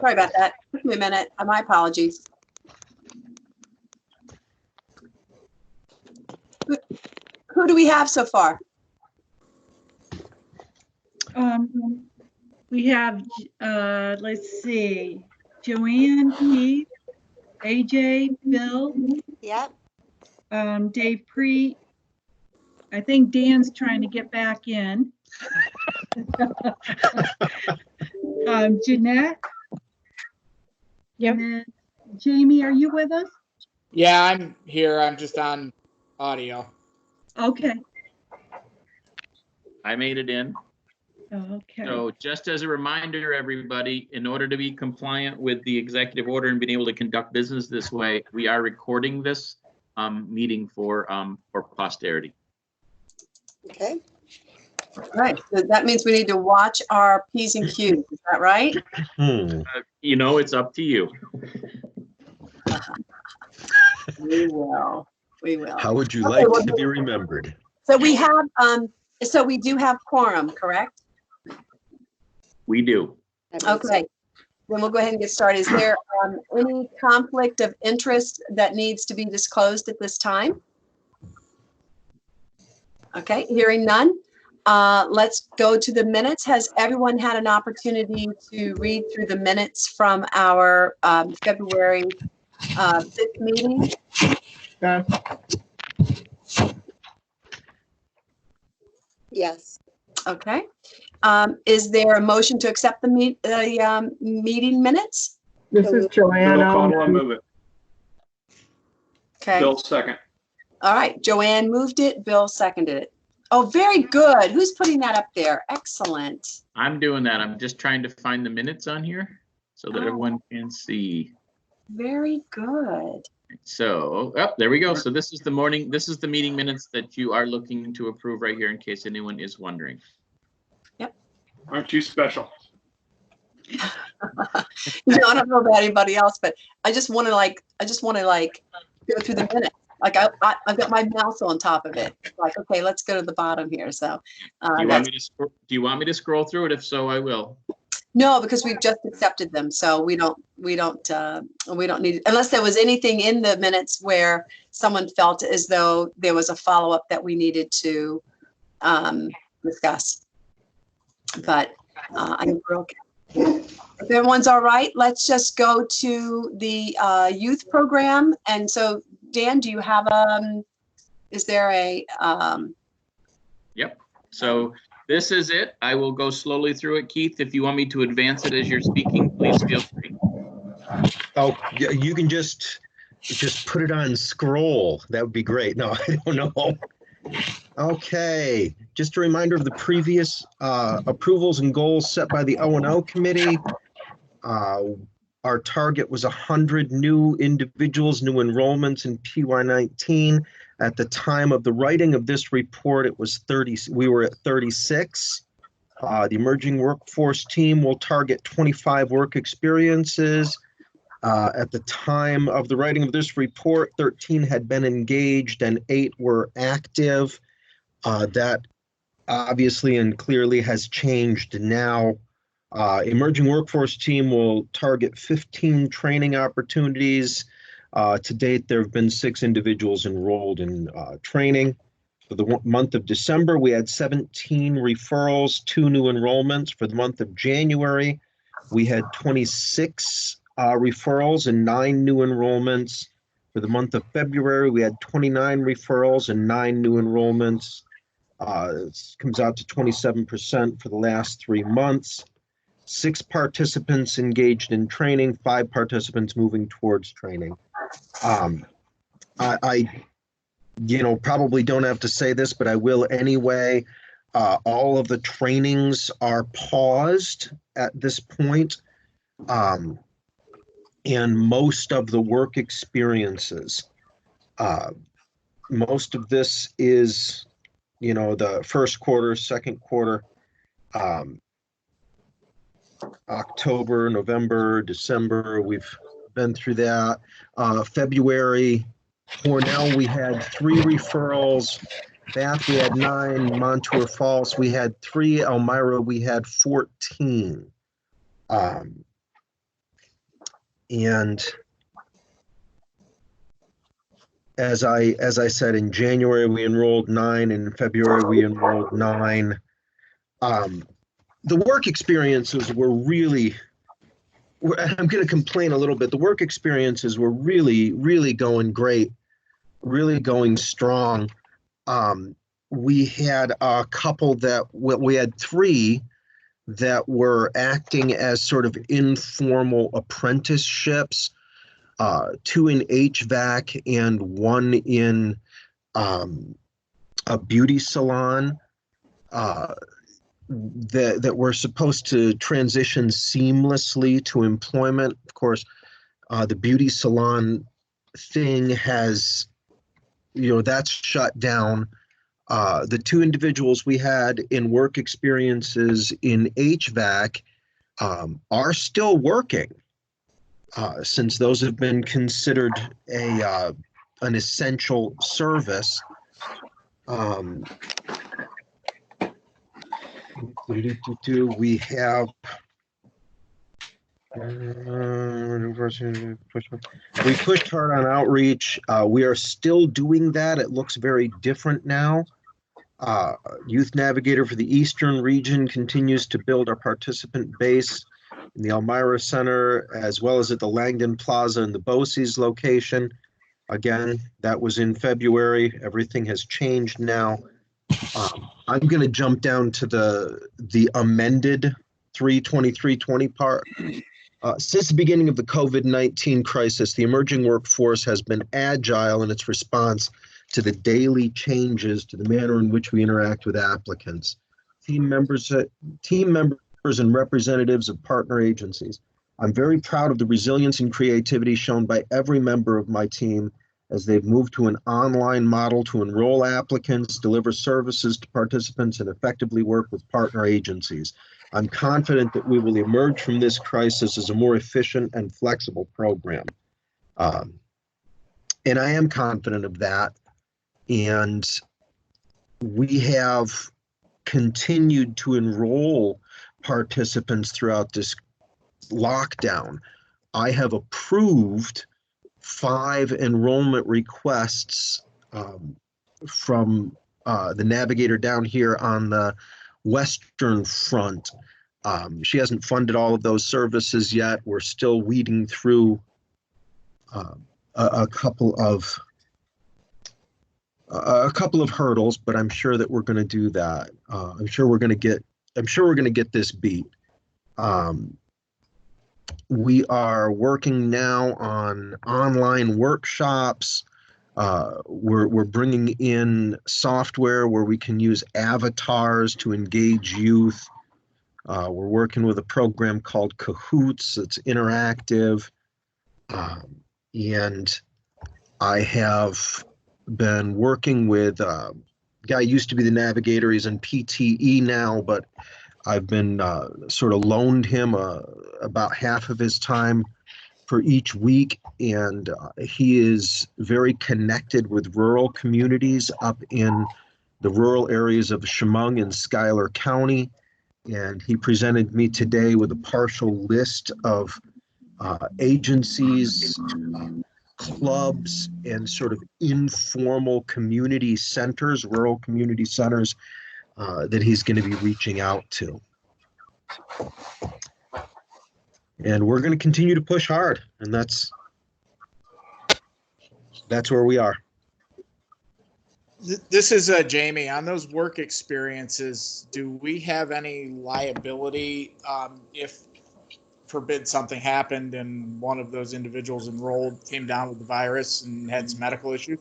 Sorry about that. Took me a minute. My apologies. Who do we have so far? We have, let's see, Joanne, Keith, AJ, Bill, Yep. Dave Preet. I think Dan's trying to get back in. Jeanette. Yep. And then, Jamie, are you with us? Yeah, I'm here. I'm just on audio. Okay. I made it in. Okay. So just as a reminder, everybody, in order to be compliant with the executive order and being able to conduct business this way, we are recording this meeting for posterity. Okay. All right. So that means we need to watch our P's and Q's. Is that right? You know, it's up to you. We will. We will. How would you Okay, like well, to be remembered? So we have, so we do have quorum, correct? We do. Okay. Then we'll go ahead and get started. Is there any conflict of interest that needs to be disclosed at this time? Okay, hearing none. Let's go to the minutes. Has everyone had an opportunity to read through the minutes from our February 5th meeting? Yes. Okay. Is there a motion to accept the meeting minutes? This is Joanne. Bill Connell, I move it. Okay. Bill second. All right. Joanne moved it. Bill seconded it. Oh, very good. Who's putting that up there? Excellent. I'm doing that. I'm just trying to find the minutes on here so that Oh. everyone can see. Very good. So, oh, there we go. So this is the meeting minutes that you are looking to approve right here in case anyone is wondering. Aren't you special? You know, I don't know about anybody else, but I just want to go through the minutes. Like I've got my mouse on top of it. Like, okay, let's go to the bottom here. So, Do you want me to scroll through it? If so, I will. no, because we've just accepted them, so we don't need, unless there was anything in the minutes where someone felt as though there was a follow-up that we needed to discuss. But I think we're okay. If everyone's all right, let's just go to the youth program. And so, Dan, do you have is there a Yep. So this is it. I will go slowly through it. Keith, if you want me to advance it as you're speaking, please feel free. Oh, yeah, you can just put it on scroll. That would be great. No, I don't know. Okay, just a reminder of the previous approvals and goals set by the O&O committee. Our target was 100 new individuals, new enrollments in PY19. At the time of the writing of this report, it was 30. We were at 36. The emerging workforce team will target 25 work experiences. At the time of the writing of this report, 13 had been engaged and 8 were active. That obviously and clearly has changed now. Emerging workforce team will target 15 training opportunities. To date, there have been 6 individuals enrolled in training. For the month of December, we had 17 referrals, 2 new enrollments. For the month of January, we had 26 referrals and 9 new enrollments. For the month of February, we had 29 referrals and 9 new enrollments. This comes out to 27% for the last 3 months. 6 participants engaged in training, 5 participants moving towards training. I probably don't have to say this, but I will anyway. All of the trainings are paused at this point. And most of the work experiences, most of this is, the first quarter, second quarter, October, November, December, we've been through that. February, Cornell, we had 3 referrals. Bath, we had 9. Montour Falls, we had 3. Elmira, we had 14. And as I said, in January, we enrolled 9, and in February, we enrolled 9. The work experiences were really, I'm going to complain a little bit. The work experiences were really, really going great, really going strong. We had a couple we had 3 that were acting as sort of informal apprenticeships, 2 in HVAC and 1 in a beauty salon, that were supposed to transition seamlessly to employment. Of course, the beauty salon thing has, that's shut down. The 2 individuals we had in work experiences in HVAC are still working, since those have been considered an essential service. We have we pushed hard on outreach. We are still doing that. It looks very different now. Youth Navigator for the Eastern region continues to build our participant base in the Elmira Center, as well as at the Langdon Plaza and the BOCES location. Again, that was in February. Everything has changed now. I'm going to jump down to the amended 32320 part. Since the beginning of the COVID-19 crisis, the emerging workforce has been agile in its response to the daily changes to the manner in which we interact with applicants. Team members and representatives of partner agencies. I'm very proud of the resilience and creativity shown by every member of my team as they've moved to an online model to enroll applicants, deliver services to participants, and effectively work with partner agencies. I'm confident that we will emerge from this crisis as a more efficient and flexible program. And I am confident of that. And we have continued to enroll participants throughout this lockdown. I have approved 5 enrollment requests from the navigator down here on the Western Front. She hasn't funded all of those services yet. We're still weeding through a couple of hurdles, but I'm sure that we're going to do that. I'm sure we're going to get this beat. We are working now on online workshops. We're bringing in software where we can use avatars to engage youth. We're working with a program called Cahoots that's interactive. And I have been working with a guy who used to be the navigator. He's in PTE now, but I've been sort of loaned him about half of his time for each week, and he is very connected with rural communities up in the rural areas of Chemung and Schuyler County. And he presented me today with a partial list of agencies, clubs, and sort of informal community centers, rural community centers, that he's going to be reaching out to. And we're going to continue to push hard, and that's where we are. This is Jamie. On those work experiences, do we have any liability if, forbid, something happened and one of those individuals enrolled came down with the virus and had some medical issues?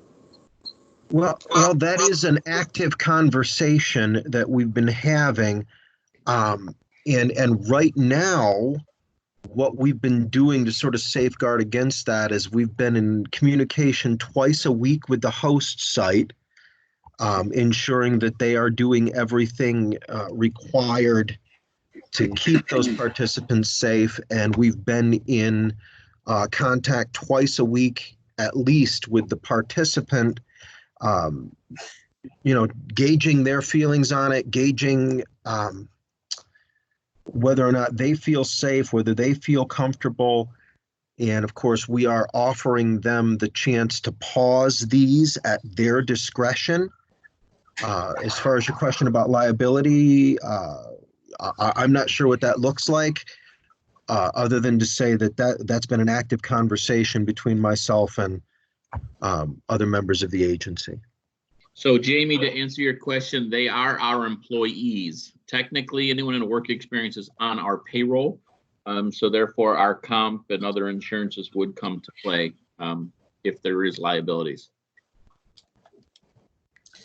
Well, that is an active conversation that we've been having. And right now, what we've been doing to sort of safeguard against that is we've been in communication twice a week with the host site, ensuring that they are doing everything required to keep those participants safe. And we've been in contact twice a week, at least, with the participant, gauging their feelings on it, gauging whether or not they feel safe, whether they feel comfortable. And of course, we are offering them the chance to pause these at their discretion. As far as your question about liability, I'm not sure what that looks like, other than to say that's been an active conversation between myself and other members of the agency. So Jamie, to answer your question, they are our employees. Technically, anyone in a work experience is on our payroll. So therefore, our comp and other insurances would come to play if there is liabilities.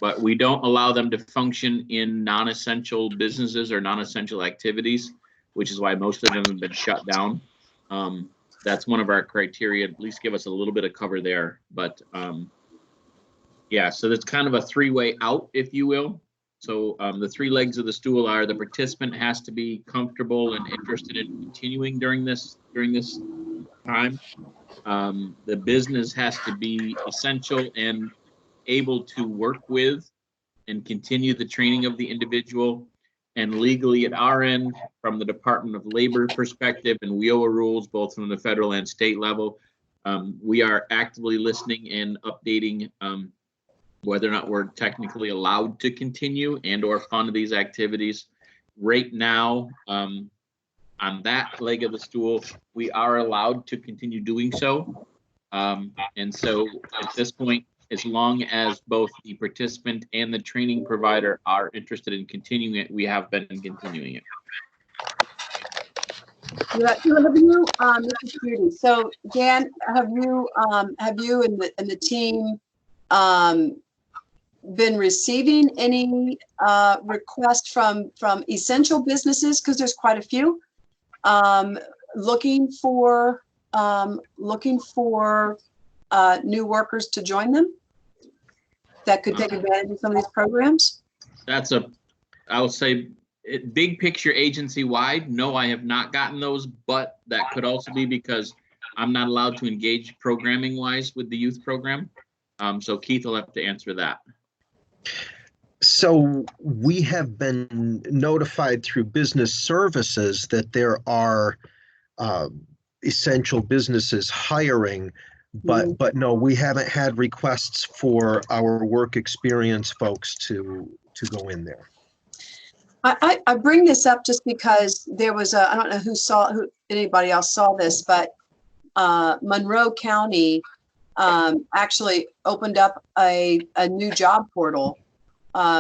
But we don't allow them to function in non-essential businesses or non-essential activities, which is why most of them have been shut down. That's one of our criteria, at least give us a little bit of cover there. But yeah, so that's kind of a three-way out, if you will. So the three legs of the stool are the participant has to be comfortable and interested in continuing during this time. The business has to be essential and able to work with and continue the training of the individual. And legally at our end, from the Department of Labor perspective and WIOA rules, both from the federal and state level, we are actively listening and updating whether or not we're technically allowed to continue and or fund these activities. Right now, on that leg of the stool, we are allowed to continue doing so. And so at this point, as long as both the participant and the training provider are interested in continuing it, we have been continuing it. Yeah, have you, this is Judy. So Dan, have you and the team been receiving any requests from essential businesses, because there's quite a few, looking for new workers to join them that could take advantage of some of these programs? That's I would say, big picture agency wide. No, I have not gotten those, but that could also be because I'm not allowed to engage programming wise with the youth program. So Keith will have to answer that. So we have been notified through business services that there are essential businesses hiring, but no, we haven't had requests for our work experience folks to go in there. I bring this up just because there was I don't know who anybody else saw this, but Monroe County actually opened up a new job portal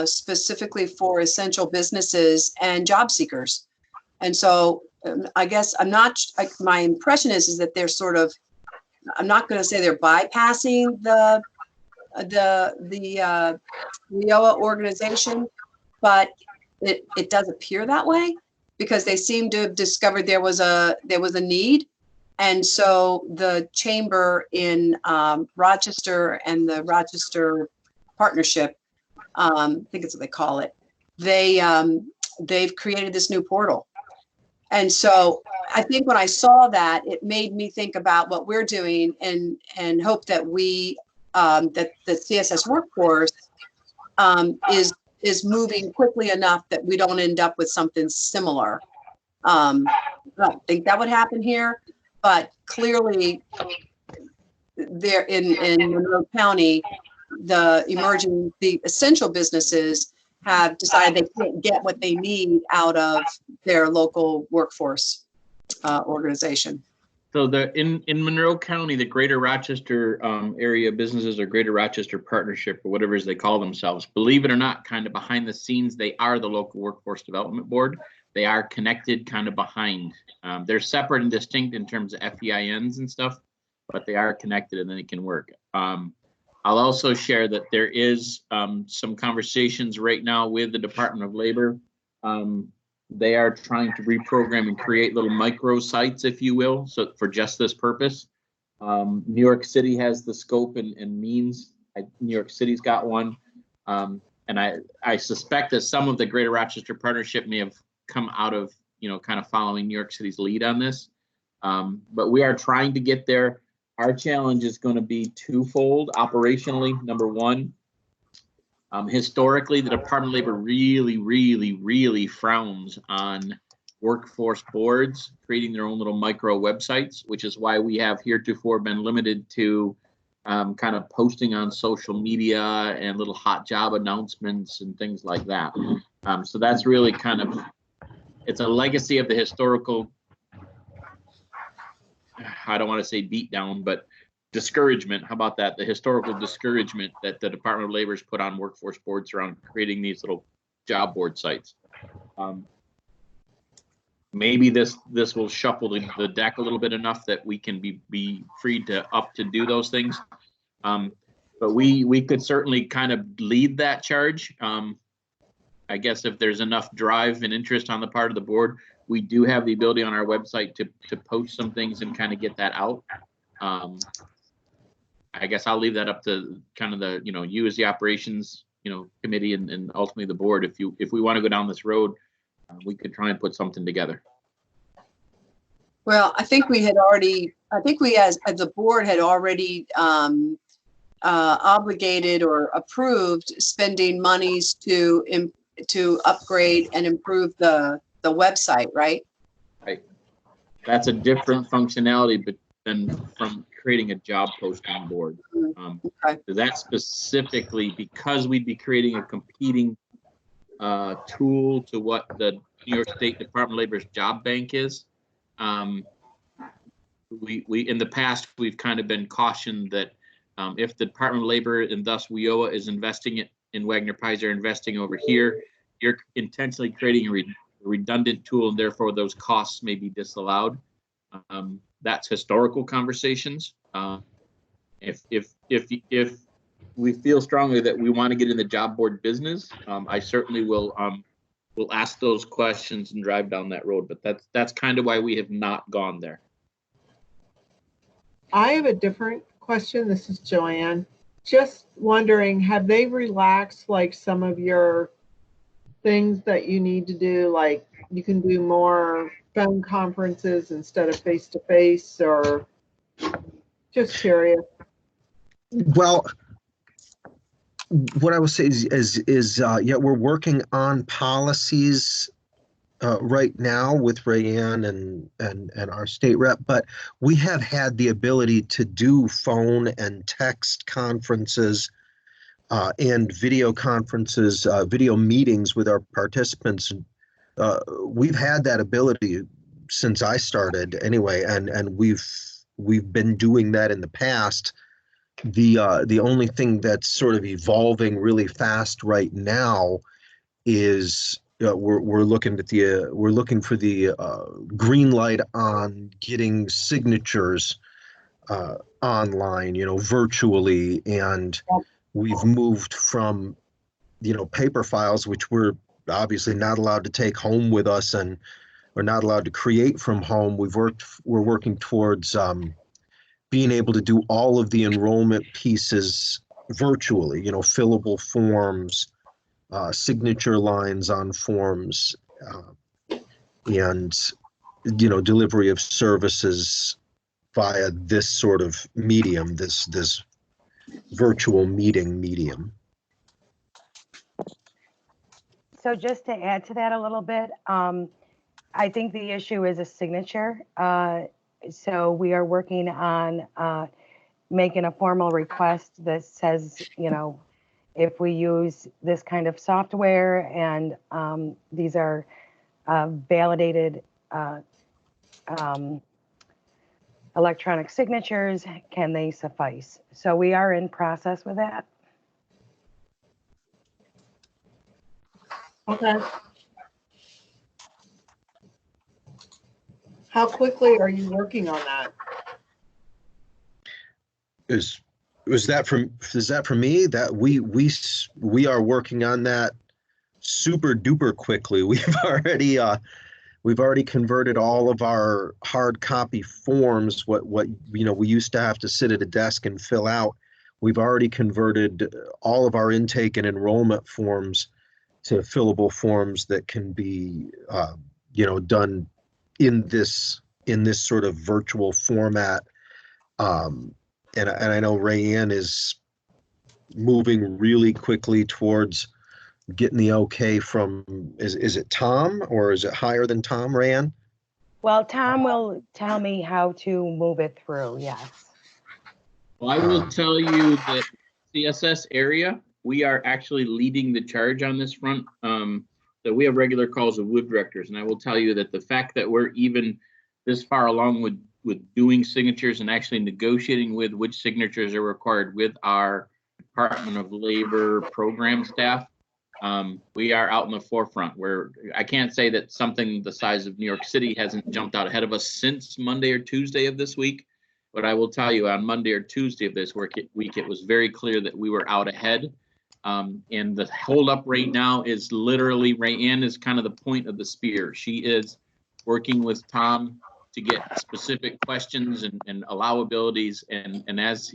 specifically for essential businesses and job seekers. And so I guess my impression is that they're sort of, I'm not going to say they're bypassing the WIOA organization, but it does appear that way, because they seem to have discovered there was a need. And so the chamber in Rochester and the Rochester Partnership, I think it's what they call it, they've created this new portal. And so I think when I saw that, it made me think about what we're doing and hope that that the CSS workforce is moving quickly enough that we don't end up with something similar. I don't think that would happen here, but clearly there in Monroe County, the essential businesses have decided they can't get what they need out of their local workforce organization. So in Monroe County, the Greater Rochester area businesses, or Greater Rochester Partnership, or whatever as they call themselves, believe it or not, kind of behind the scenes, they are the local workforce development board. They are connected kind of behind. They're separate and distinct in terms of FEINs and stuff, but they are connected and then it can work. I'll also share that there is some conversations right now with the Department of Labor. They are trying to reprogram and create little micro sites, if you will, so for just this purpose. New York City has the scope and means. New York City's got one. And I suspect that some of the Greater Rochester Partnership may have come out of, kind of following New York City's lead on this. But we are trying to get there. Our challenge is going to be twofold. Operationally, number one, historically, the Department of Labor really, really, really frowns on workforce boards creating their own little micro websites, which is why we have heretofore been limited to kind of posting on social media and little hot job announcements and things like that. So that's really kind of, it's a legacy of the historical, I don't want to say beat down, but discouragement. How about that? The historical discouragement that the Department of Labor has put on workforce boards around creating these little job board sites. Maybe this will shuffle the deck a little bit enough that we can be free to do those things. But we could certainly kind of lead that charge. I guess if there's enough drive and interest on the part of the board, we do have the ability on our website to post some things and kind of get that out. I guess I'll leave that up to kind of the, you as the operations, committee and ultimately the board. If we want to go down this road, we could try and put something together. Well, I think we as the board had already obligated or approved spending monies to upgrade and improve the website, right? Right. That's a different functionality, but than from creating a job posting board. Okay. That specifically, because we'd be creating a competing tool to what the New York State Department of Labor's job bank is. We in the past, we've kind of been cautioned that if the Department of Labor and thus WIOA is investing it in Wagner Pies, are investing over here, you're intentionally creating a redundant tool, and therefore those costs may be disallowed. That's historical conversations. If we feel strongly that we want to get in the job board business, I certainly will ask those questions and drive down that road. But that's kind of why we have not gone there. I have a different question. This is Joanne. Just wondering, have they relaxed like some of your things that you need to do? Like you can do more phone conferences instead of face-to-face, or just curious? Well, what I would say is yeah, we're working on policies right now with Rayanne and our state rep, but we have had the ability to do phone and text conferences and video conferences, video meetings with our participants. We've had that ability since I started anyway, and we've been doing that in the past. The only thing that's sort of evolving really fast right now is we're looking for the green light on getting signatures online, virtually, and we've moved from paper files, which we're obviously not allowed to take home with us and we're not allowed to create from home. We're working towards being able to do all of the enrollment pieces virtually, fillable forms, signature lines on forms, and delivery of services via this sort of medium, this virtual meeting medium. So just to add to that a little bit, I think the issue is a signature. So we are working on making a formal request that says, if we use this kind of software and these are validated electronic signatures, can they suffice? So we are in process with that. Okay. How quickly are you working on that? Is that for me? That we are working on that super duper quickly. We've already converted all of our hard copy forms, what we used to have to sit at a desk and fill out. We've already converted all of our intake and enrollment forms to fillable forms that can be done in this sort of virtual format. And I know Rayanne is moving really quickly towards getting the okay from, is it Tom or is it higher than Tom, Rayanne? Well, Tom will tell me how to move it through, yes. Well, I will tell you that CSS area, we are actually leading the charge on this front. That we have regular calls with wood directors, and I will tell you that the fact that we're even this far along with doing signatures and actually negotiating with which signatures are required with our Department of Labor program staff, we are out in the forefront. Where I can't say that something the size of New York City hasn't jumped out ahead of us since Monday or Tuesday of this week. But I will tell you, on Monday or Tuesday of this week, it was very clear that we were out ahead. And the holdup right now is literally, Rayanne is kind of the point of the spear. She is working with Tom to get specific questions and allowabilities. And as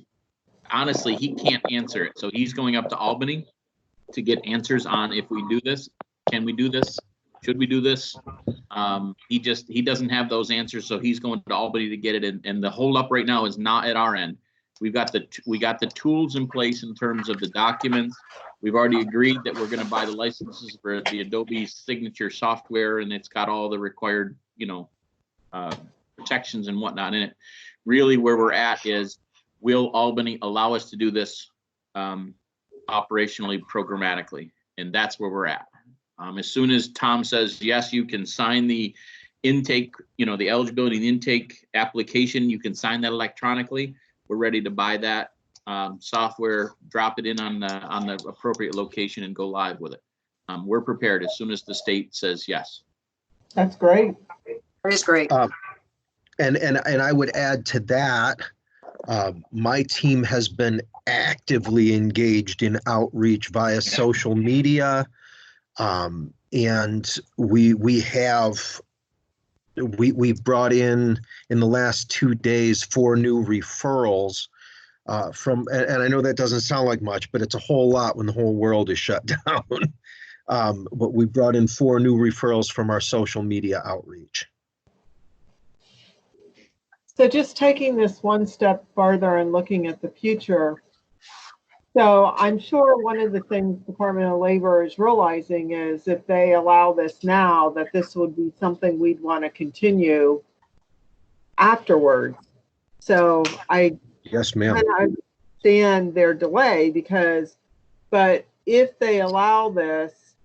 honestly, he can't answer it. So he's going up to Albany to get answers on if we do this, can we do this? Should we do this? He doesn't have those answers, so he's going to Albany to get it. And the holdup right now is not at our end. We got the tools in place in terms of the documents. We've already agreed that we're going to buy the licenses for the Adobe signature software, and it's got all the required, protections and whatnot in it. Really, where we're at is, will Albany allow us to do this operationally, programmatically? And that's where we're at. As soon as Tom says, yes, you can sign the intake, the eligibility and intake application, you can sign that electronically. We're ready to buy that software, drop it in on the appropriate location, and go live with it. We're prepared as soon as the state says yes. That's great. That is great. And I would add to that, my team has been actively engaged in outreach via social media, and we've brought in the last 2 days 4 new referrals from, and I know that doesn't sound like much, but it's a whole lot when the whole world is shut down. But we brought in 4 new referrals from our social media outreach. So just taking this one step farther and looking at the future. So I'm sure one of the things Department of Labor is realizing is if they allow this now, that this would be something we'd want to continue afterwards. So Yes, ma'am. I understand their delay but if they allow this,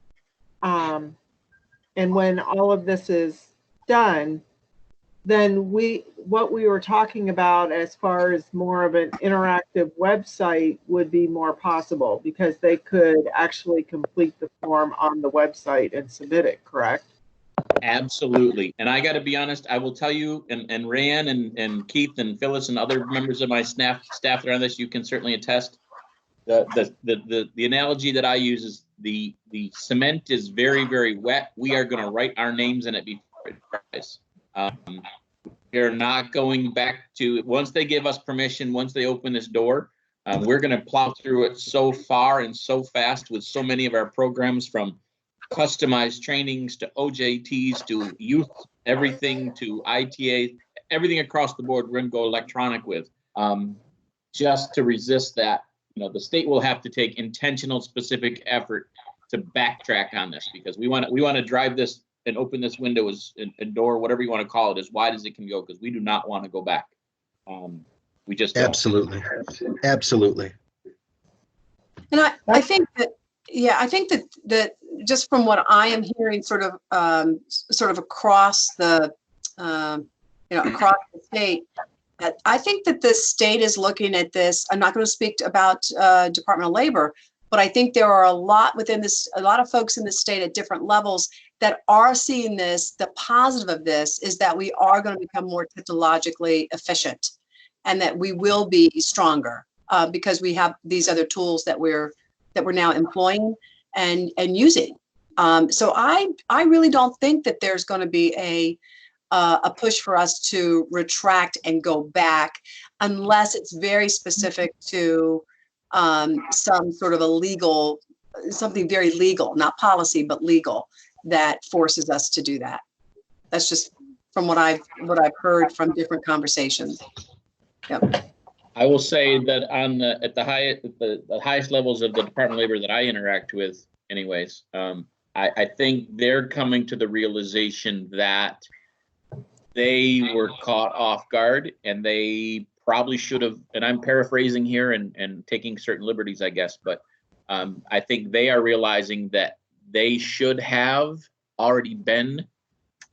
and when all of this is done, then what we were talking about as far as more of an interactive website would be more possible, because they could actually complete the form on the website and submit it, correct? Absolutely. And I got to be honest, I will tell you, and Rayanne and Keith and Phyllis and other members of my staff that are on this, you can certainly attest. The analogy that I use is the cement is very, very wet. We are going to write our names in it before it dries. They're not going back to, once they give us permission, once they open this door, we're going to plow through it so far and so fast with so many of our programs, from customized trainings to OJTs to youth, everything to ITA, everything across the board, we're going to go electronic with, just to resist that. The state will have to take intentional, specific effort to backtrack on this, because we want to drive this and open this window as a door, whatever you want to call it, as wide as it can go, because we do not want to go back. We just don't. Absolutely. And I think that just from what I am hearing, sort of across the across the state, that I think that the state is looking at this. I'm not going to speak about Department of Labor, but I think there are a lot of folks in the state at different levels that are seeing this. The positive of this is that we are going to become more technologically efficient, and that we will be stronger because we have these other tools that we're now employing and using. So I really don't think that there's going to be a push for us to retract and go back, unless it's very specific to some sort of something very legal, not policy, but legal, that forces us to do that. That's just from what I've heard from different conversations. Yep. I will say that at the highest levels of the Department of Labor that I interact with, anyways. I think they're coming to the realization that they were caught off guard, and they probably should have, and I'm paraphrasing here and taking certain liberties, I guess, but I think they are realizing that they should have already been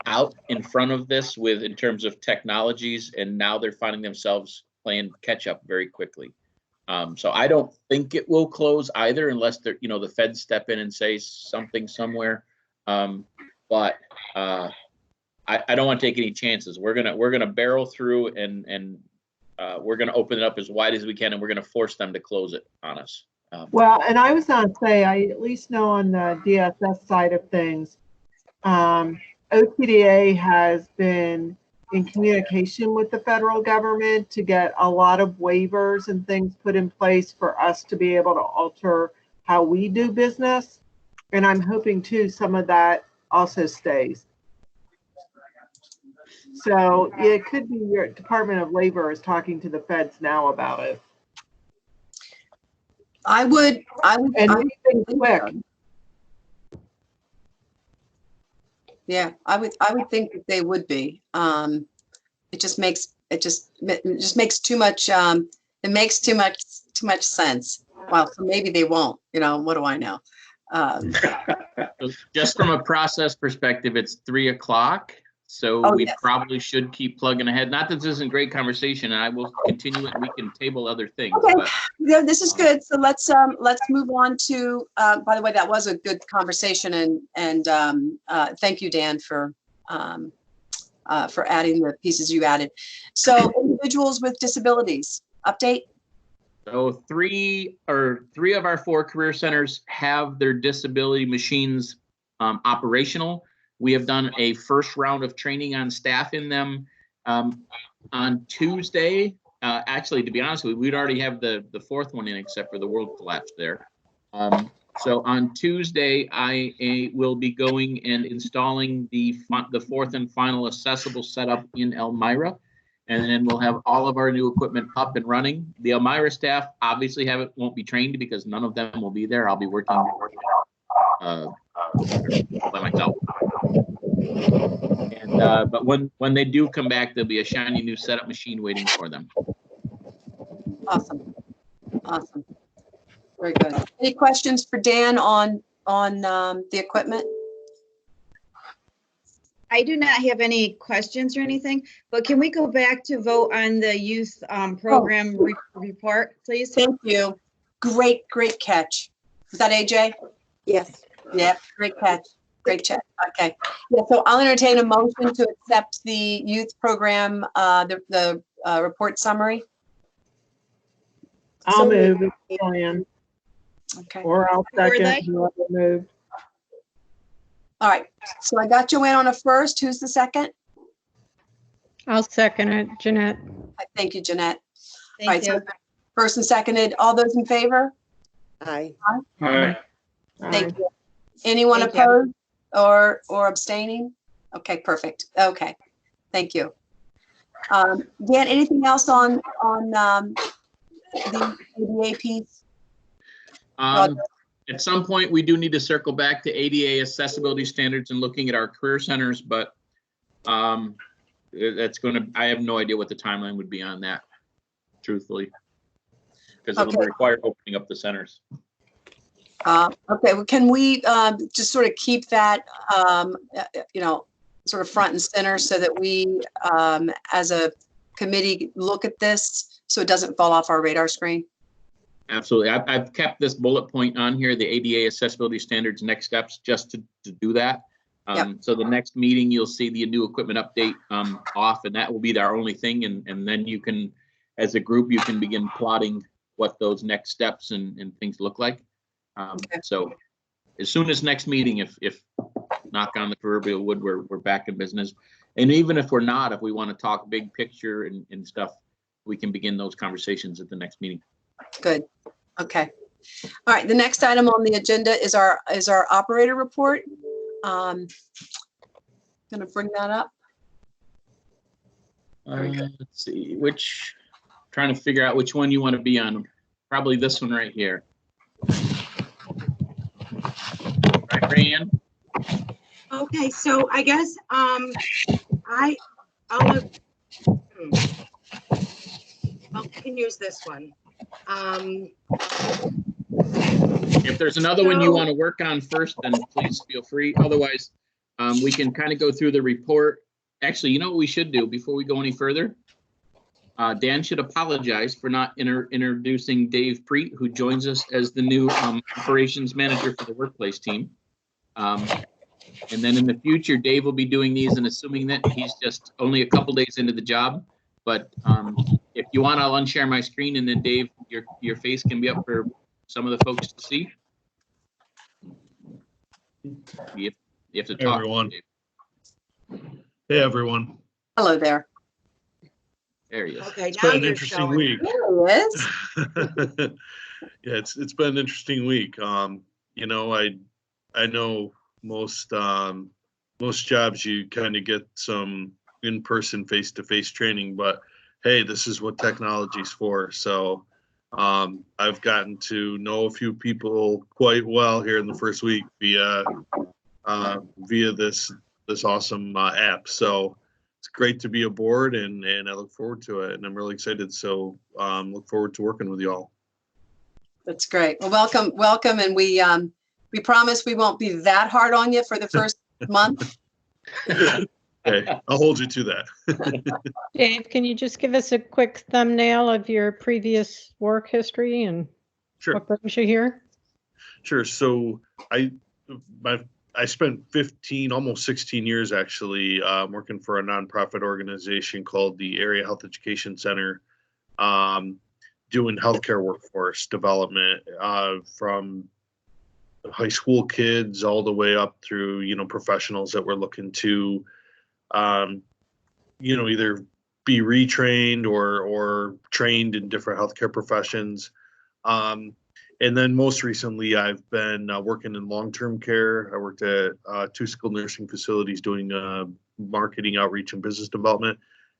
out in front of this in terms of technologies, and now they're finding themselves playing catch up very quickly. So I don't think it will close either, unless the feds step in and say something somewhere. But I don't want to take any chances. We're gonna barrel through, and we're gonna open it up as wide as we can, and we're gonna force them to close it on us. Well, and I was going to say, I at least know on the DSS side of things, OTDA has been in communication with the federal government to get a lot of waivers and things put in place for us to be able to alter how we do business. And I'm hoping too, some of that also stays. So it could be your Department of Labor is talking to the feds now about it. I would, And anything quick. yeah, I would think that they would be. It just makes too much, it makes too much sense. Well, so maybe they won't, what do I know? Just from a process perspective, it's 3 o'clock. So we probably should keep plugging ahead. Not that this isn't great conversation, and I will continue it, and we can table other things. Okay, But, yeah, this is good. So let's move on to, by the way, that was a good conversation, and thank you, Dan, for adding the pieces you added. So individuals with disabilities, update. so three of our 4 career centers have their disability machines operational. We have done a first round of training on staff in them on Tuesday. Actually, to be honest with you, we'd already have the 4th one in, except for the world collapse there. So on Tuesday, I will be going and installing the 4th and final accessible setup in Elmira. And then we'll have all of our new equipment up and running. The Elmira staff obviously won't be trained because none of them will be there. I'll be working by myself. And but when they do come back, there'll be a shiny new setup machine waiting for them. Awesome. Very good. Any questions for Dan on the equipment? I do not have any questions or anything, but can we go back to vote on the youth program report, please? Thank you. Great catch. Is that AJ? Yes. Yeah, great catch. Great check. Okay. Yeah, so I'll entertain a motion to accept the youth program, the report summary. I'll move it, Joanne. Okay. Or I'll second whoever moved. All right. So I got Joanne on a first. Who's the second? I'll second it, Jeanette. Thank you, Jeanette. Thank you. So first and seconded. All those in favor? Aye. Aye. Thank you. Anyone Thank you. opposed or abstaining? Okay, perfect. Okay, thank you. Dan, anything else on the ADA piece? At some point, we do need to circle back to ADA accessibility standards and looking at our career centers, but I have no idea what the timeline would be on that, truthfully, because it'll require opening up the centers. Okay, well, can we just sort of keep that, sort of front and center so that we, as a committee, look at this so it doesn't fall off our radar screen? Absolutely. I've kept this bullet point on here, the ADA accessibility standards next steps, just to do that. So the next meeting, you'll see the new equipment update off, and that will be our only thing. And then you can, as a group, you can begin plotting what those next steps and things look like. So as soon as next meeting, if knock on the proverbial wood, we're back in business. And even if we're not, if we want to talk big picture and stuff, we can begin those conversations at the next meeting. Good. Okay. All right. The next item on the agenda is our operator report. Going to bring that up. Let's see, trying to figure out which one you want to be on. Probably this one right here. Rayanne? Okay, so I guess, I'll can use this one. If there's another one you want to work on first, then please feel free. Otherwise, we can kind of go through the report. Actually, you know what we should do before we go any further? Dan should apologize for not introducing Dave Preet, who joins us as the new operations manager for the workplace team. And then in the future, Dave will be doing these, and assuming that he's just only a couple days into the job. But if you want, I'll unshare my screen, and then Dave, your face can be up for some of the folks to see. You have to talk. Everyone. Hey, everyone. Hello there. There he is. Okay, It's now been an you're interesting showing. week. There he is. Yeah, it's been an interesting week. You know, I know most jobs you kind of get some in-person face-to-face training, but hey, this is what technology's for. So I've gotten to know a few people quite well here in the first week via this awesome app. So it's great to be aboard, and I look forward to it, and I'm really excited. So look forward to working with you all. That's great. Well, welcome. And we promise we won't be that hard on you for the first month. Okay, I'll hold you to that. Dave, can you just give us a quick thumbnail of your previous work history and Sure. what brings you here? Sure. So I spent 15, almost 16 years actually working for a nonprofit organization called the Area Health Education Center, doing healthcare workforce development from high school kids all the way up through, professionals that were looking to, either be retrained or trained in different healthcare professions. And then most recently, I've been working in long-term care. I worked at 2 skilled nursing facilities doing marketing, outreach, and business development.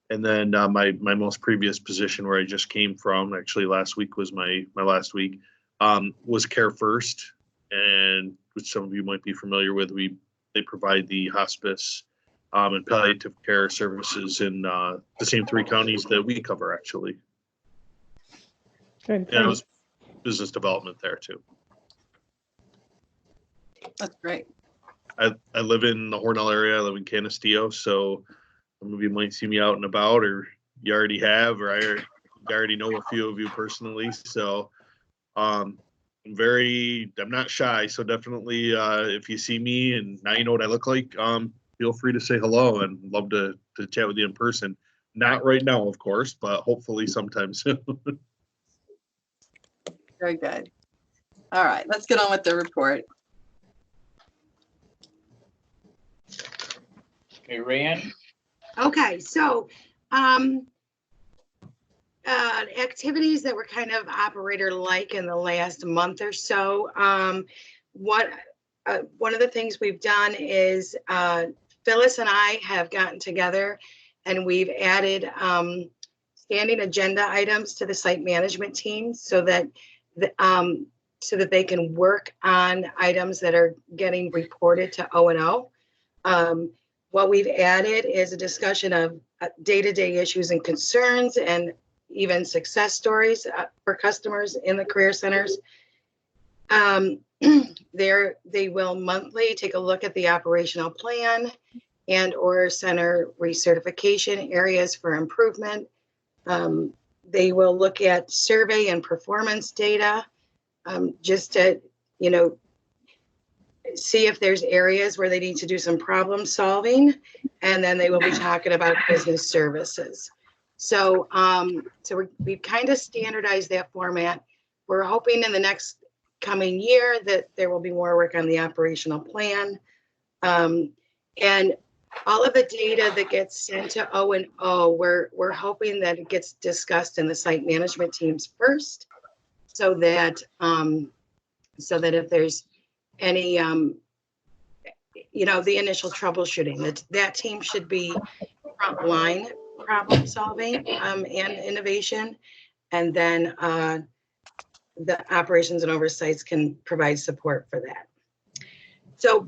And then my most previous position where I just came from, actually last week was my last week, was Care First, and which some of you might be familiar with. They provide the hospice and palliative care services in the same 3 counties that we cover, actually. Good. And I was business development there too. That's great. I live in the Hornell area. I live in Canisteo, so some of you might see me out and about, or you already have, or I already know a few of you personally. So I'm not shy. So definitely, if you see me and now you know what I look like, feel free to say hello, and love to chat with you in person. Not right now, of course, but hopefully sometime soon. Very good. All right, let's get on with the report. Okay, Rayanne? Okay, so activities that were kind of operator-like in the last month or so. One of the things we've done is Phyllis and I have gotten together and we've added standing agenda items to the site management team so that they can work on items that are getting reported to O&O. What we've added is a discussion of day-to-day issues and concerns, and even success stories for customers in the career centers. They will monthly take a look at the operational plan and/or center recertification areas for improvement. They will look at survey and performance data, just to, see if there's areas where they need to do some problem solving, and then they will be talking about business services. So, we've kind of standardized that format. We're hoping in the next coming year that there will be more work on the operational plan. And all of the data that gets sent to O&O, we're hoping that it gets discussed in the site management teams first, so that if there's any, the initial troubleshooting, that team should be frontline problem solving and innovation, and then the operations and oversights can provide support for that. So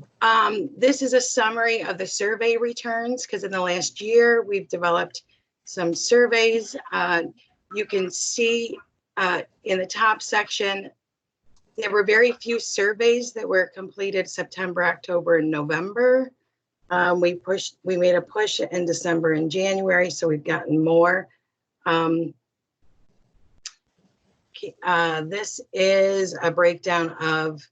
this is a summary of the survey returns, because in the last year, we've developed some surveys. You can see in the top section, there were very few surveys that were completed September, October, and November. We made a push in December and January, so we've gotten more. This is a breakdown of,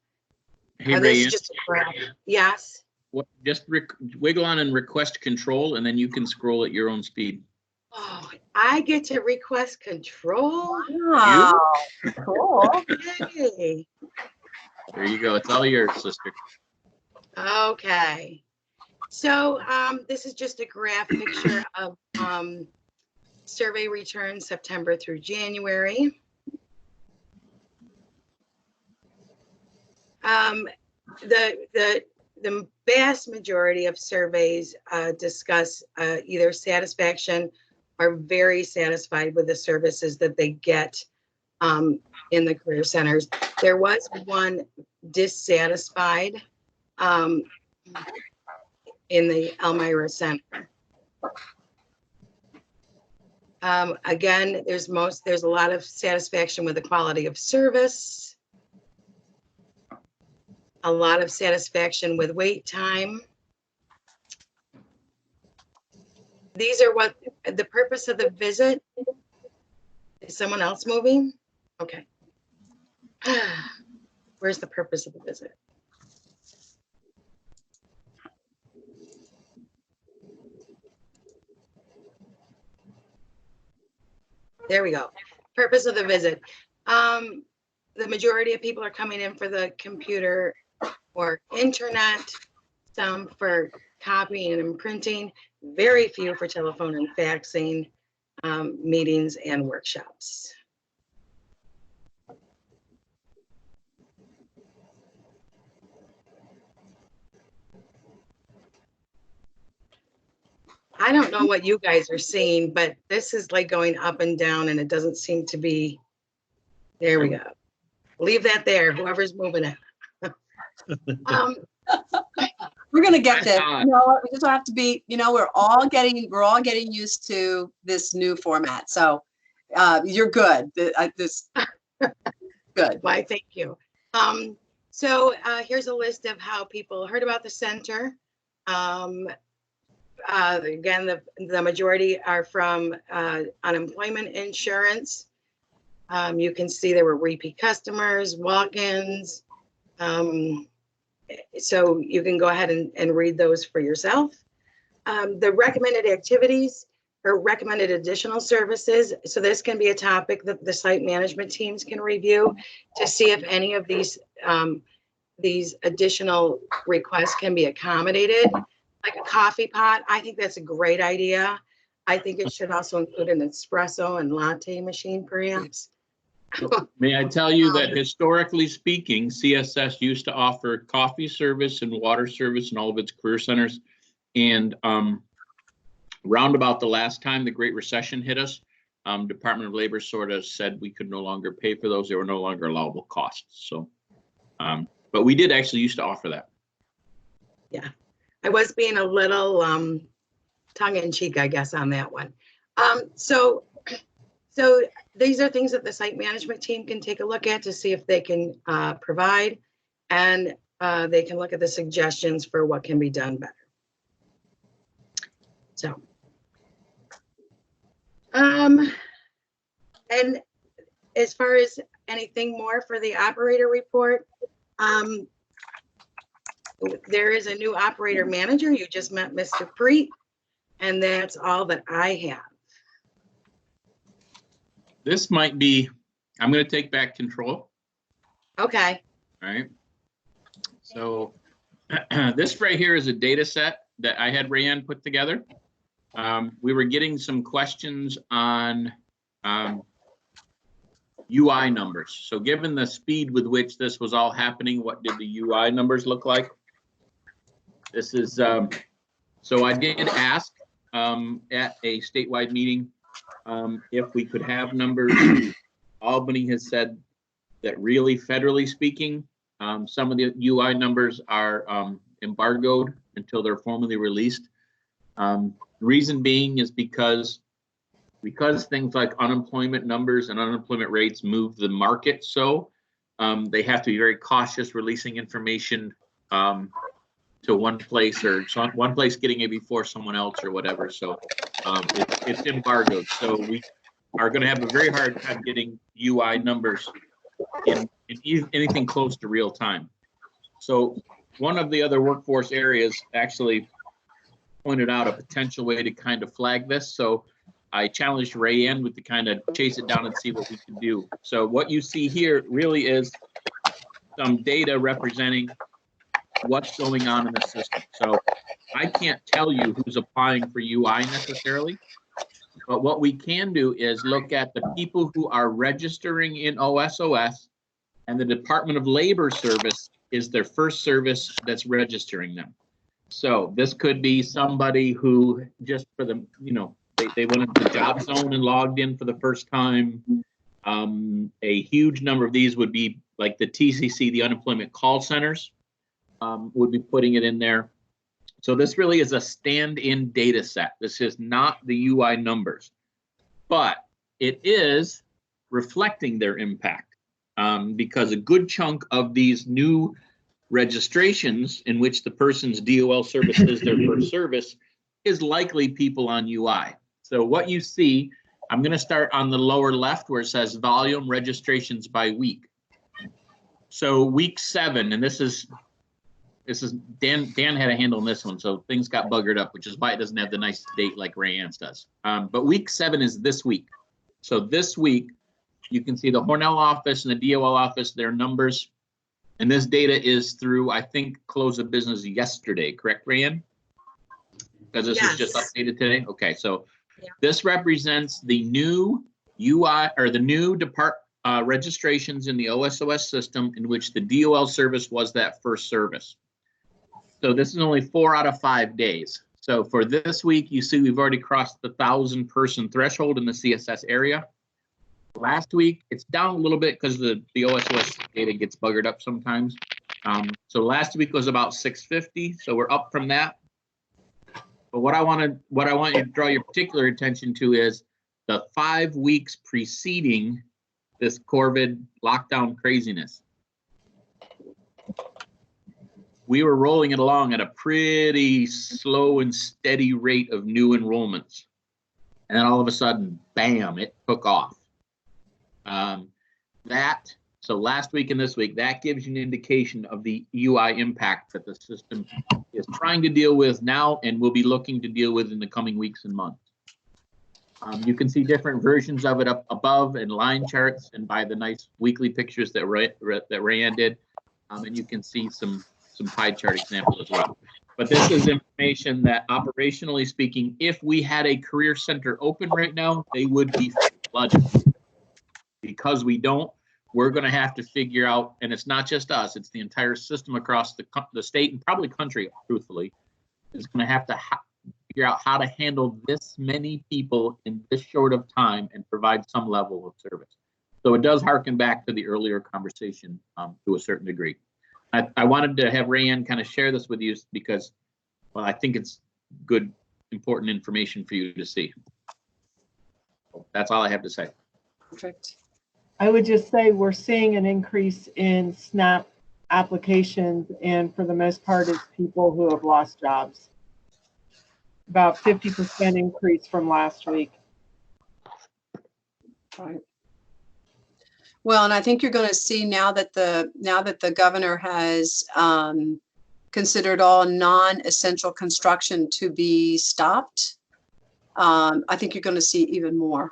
Hey, this Ray, is just a graph. Yes. just wiggle on and request control, and then you can scroll at your own speed. Oh, I get to request control. Wow, cool. Yay. There you go. It's all yours, sister. Okay. So this is just a graph picture of survey returns September through January. The vast majority of surveys discuss either satisfaction or very satisfied with the services that they get in the career centers. There was one dissatisfied in the Elmira Center. Again, there's a lot of satisfaction with the quality of service, a lot of satisfaction with wait time. These are what the purpose of the visit. Is someone else moving? Okay. Where's the purpose of the visit? There we go. Purpose of the visit. The majority of people are coming in for the computer or internet, some for copying and printing, very few for telephone and faxing, meetings and workshops. I don't know what you guys are seeing, but this is like going up and down and it doesn't seem to be, there we go. Leave that there, whoever's moving it. We're gonna get there. You know what? We just have to be, we're all getting used to this new format. So you're good. Good. Why, thank you. So here's a list of how people heard about the center. Again, the majority are from unemployment insurance. You can see there were repeat customers, walk-ins. So you can go ahead and read those for yourself. The recommended activities or recommended additional services. So this can be a topic that the site management teams can review to see if any of these additional requests can be accommodated. Like a coffee pot, I think that's a great idea. I think it should also include an espresso and latte machine, perhaps. May I tell you that historically speaking, CSS used to offer coffee service and water service in all of its career centers. And round about the last time the Great Recession hit us, Department of Labor sort of said we could no longer pay for those. They were no longer allowable costs. So, but we did actually used to offer that. Yeah. I was being a little tongue in cheek, I guess, on that one. So these are things that the site management team can take a look at to see if they can provide, and they can look at the suggestions for what can be done better. So, and as far as anything more for the operator report, there is a new operator manager. You just met Mr. Preet, and that's all that I have. This might be, I'm going to take back control. Okay. All right. So this right here is a data set that I had Rayanne put together. We were getting some questions on UI numbers. So given the speed with which this was all happening, what did the UI numbers look like? This is, so I did ask at a statewide meeting if we could have numbers. Albany has said that really federally speaking, Some of the UI numbers are embargoed until they're formally released. Reason being is because things like unemployment numbers and unemployment rates move the market, so they have to be very cautious releasing information to one place, or one place getting it before someone else or whatever. So it's embargoed. So we are going to have a very hard time getting UI numbers in anything close to real time. So one of the other workforce areas actually pointed out a potential way to kind of flag this. So I challenged Rayanne with to kind of chase it down and see what we can do. So what you see here really is some data representing what's going on in the system. So I can't tell you who's applying for UI necessarily, but what we can do is look at the people who are registering in OSOS, and the Department of Labor Service is their first service that's registering them. So this could be somebody who just for the, they went into the job zone and logged in for the first time. A huge number of these would be like the TCC, the unemployment call centers, would be putting it in there. So this really is a stand-in data set. This is not the UI numbers, but it is reflecting their impact, because a good chunk of these new registrations in which the person's DOL service is their first service is likely people on UI. So what you see, I'm going to start on the lower left where it says volume registrations by week. So week 7, and this is Dan had a handle on this one, so things got buggered up, which is why it doesn't have the nice date like Rayanne's does. But week 7 is this week. So this week, you can see the Hornell office and the DOL office, their numbers. And this data is through, I think, close of business yesterday, correct, Rayanne? Because this was just updated today. Okay, so this represents the new UI or the new registrations in the OSOS system in which the DOL service was that first service. So this is only 4 out of 5 days. So for this week, you see we've already crossed the 1,000-person threshold in the CSS area. Last week, it's down a little bit because the OSOS data gets buggered up sometimes. So last week was about 650, so we're up from that. But what I want you to draw your particular attention to is the 5 weeks preceding this COVID lockdown craziness. We were rolling it along at a pretty slow and steady rate of new enrollments. And then all of a sudden, bam, it took off. So last week and this week, that gives you an indication of the UI impact that the system is trying to deal with now and will be looking to deal with in the coming weeks and months. You can see different versions of it up above in line charts and by the nice weekly pictures that Rayanne did. And you can see some pie chart examples as well. But this is information that operationally speaking, if we had a career center open right now, they would be flooded. Because we don't, we're going to have to figure out, and it's not just us, it's the entire system across the state and probably country, truthfully, is going to have to figure out how to handle this many people in this short of time and provide some level of service. So it does harken back to the earlier conversation to a certain degree. I wanted to have Rayanne kind of share this with you because, well, I think it's good, important information for you to see. That's all I have to say. Perfect. I would just say we're seeing an increase in SNAP applications, and for the most part, it's people who have lost jobs. About 50% increase from last week. Right. Well, and I think you're going to see now that the governor has considered all non-essential construction to be stopped. I think you're going to see even more.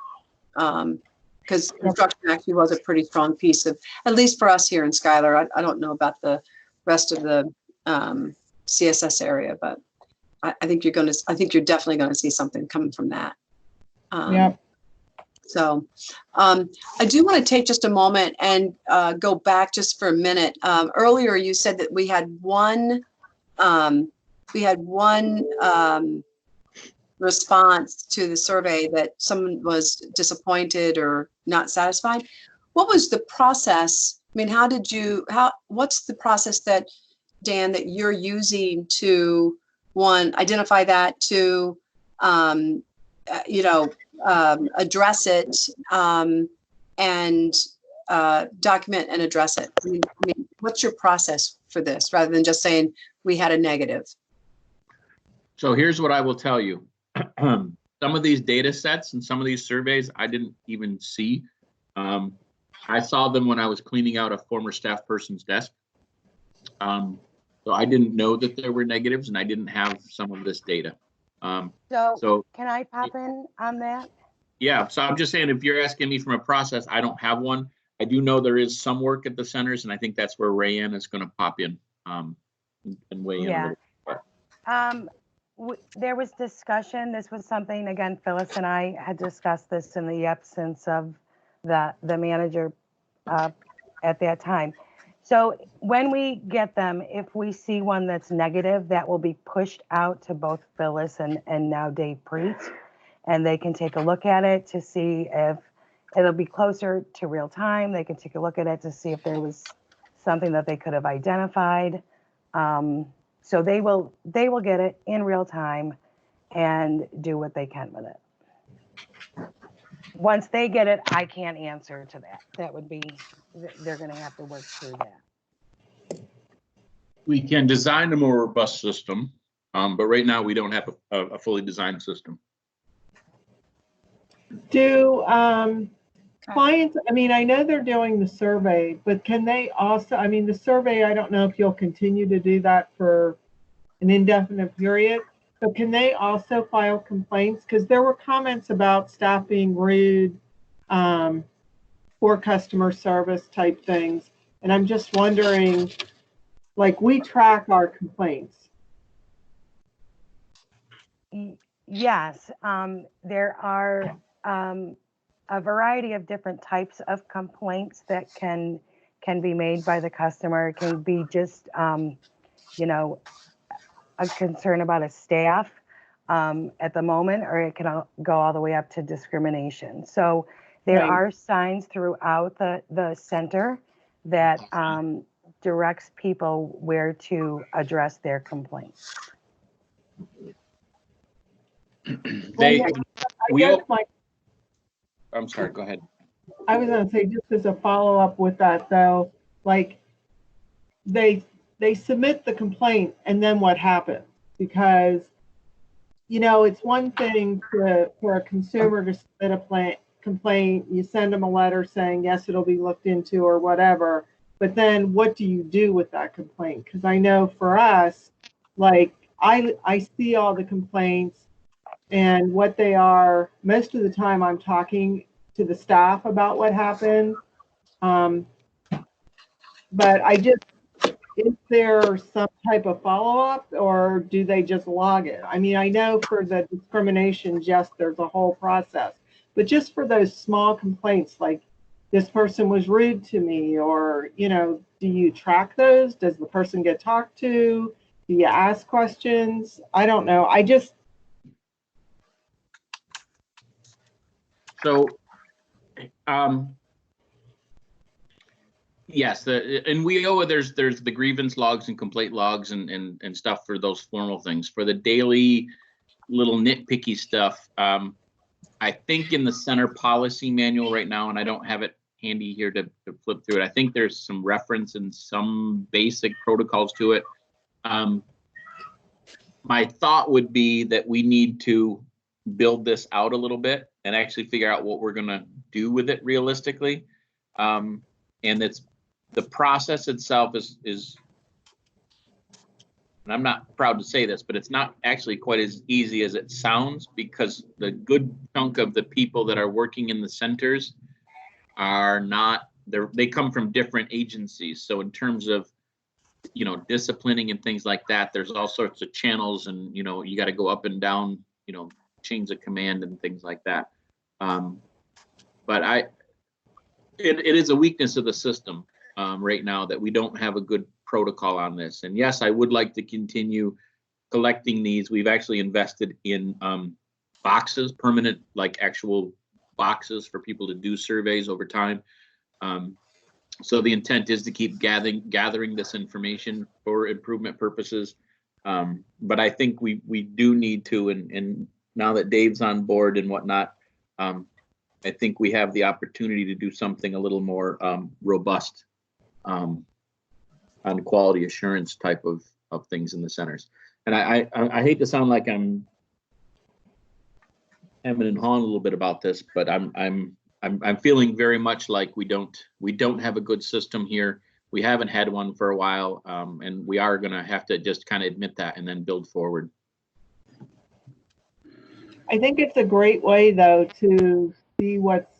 Because construction actually was a pretty strong piece of, at least for us here in Schuyler. I don't know about the rest of the CSS area, but I think you're definitely going to see something coming from that. Yeah. So I do want to take just a moment and go back just for a minute. Earlier, you said that we had one response to the survey that someone was disappointed or not satisfied. What was the process? mean, what's the process that, Dan, that you're using to, one, identify that, to, address it, and document and address it? I mean, what's your process for this, rather than just saying we had a negative? So here's what I will tell you. Some of these data sets and some of these surveys I didn't even see. I saw them when I was cleaning out a former staff person's desk. So I didn't know that there were negatives, and I didn't have some of this data. So can I pop in on that? Yeah, so I'm just saying, if you're asking me from a process, I don't have one. I do know there is some work at the centers, and I think that's where Rayanne is going to pop in and weigh in. Yeah. There was discussion. This was something, again, Phyllis and I had discussed this in the absence of the manager at that time. So when we get them, if we see one that's negative, that will be pushed out to both Phyllis and now Dave Preet, and they can take a look at it to see if it'll be closer to real time. They can take a look at it to see if there was something that they could have identified. So they will get it in real time and do what they can with it. Once they get it, I can't answer to that. That would be, they're going to have to work through that. We can design a more robust system, but right now we don't have a fully designed system. Do clients, I mean, I know they're doing the survey, but can they also, I mean, the survey, I don't know if you'll continue to do that for an indefinite period, but can they also file complaints? Because there were comments about staff being rude, poor customer service type things. And I'm just wondering, like, we track our complaints. Yes, there are a variety of different types of complaints that can be made by the customer. It can be just, a concern about a staff at the moment, or it can go all the way up to discrimination. So there are signs throughout the center that directs people where to address their complaints. I'm sorry, go ahead. I was going to say, just as a follow-up with that, though, like, they submit the complaint, and then what happens? Because, it's one thing for a consumer to submit a complaint, you send them a letter saying, yes, it'll be looked into or whatever, but then what do you do with that complaint? Because I know for us, like, I see all the complaints, and what they are, most of the time I'm talking to the staff about what happened. But is there some type of follow-up, or do they just log it? I mean, I know for the discrimination, yes, there's a whole process, but just for those small complaints, like this person was rude to me, or, do you track those? Does the person get talked to? Do you ask questions? I don't know. So, yes, in WIOA, there's the grievance logs and complaint logs and stuff for those formal things. For the daily little nitpicky stuff, I think in the center policy manual right now, and I don't have it handy here to flip through it, I think there's some reference and some basic protocols to it. My thought would be that we need to build this out a little bit and actually figure out what we're going to do with it realistically. And it's the process itself is, and I'm not proud to say this, but it's not actually quite as easy as it sounds, because the good chunk of the people that are working in the centers are not, they come from different agencies. So in terms of, disciplining and things like that, there's all sorts of channels, and, you got to go up and down, chains of command and things like that. But it is a weakness of the system right now that we don't have a good protocol on this. And yes, I would like to continue collecting these. We've actually invested in boxes, permanent, like actual boxes for people to do surveys over time. So the intent is to keep gathering this information for improvement purposes. But I think we do need to, and now that Dave's on board and whatnot, I think we have the opportunity to do something a little more robust on quality assurance type of things in the centers. And I hate to sound like I'm hemming and hawing a little bit about this, but I'm feeling very much like we don't have a good system here. We haven't had one for a while, and we are going to have to just kind of admit that and then build forward. I think it's a great way, though, to see what's,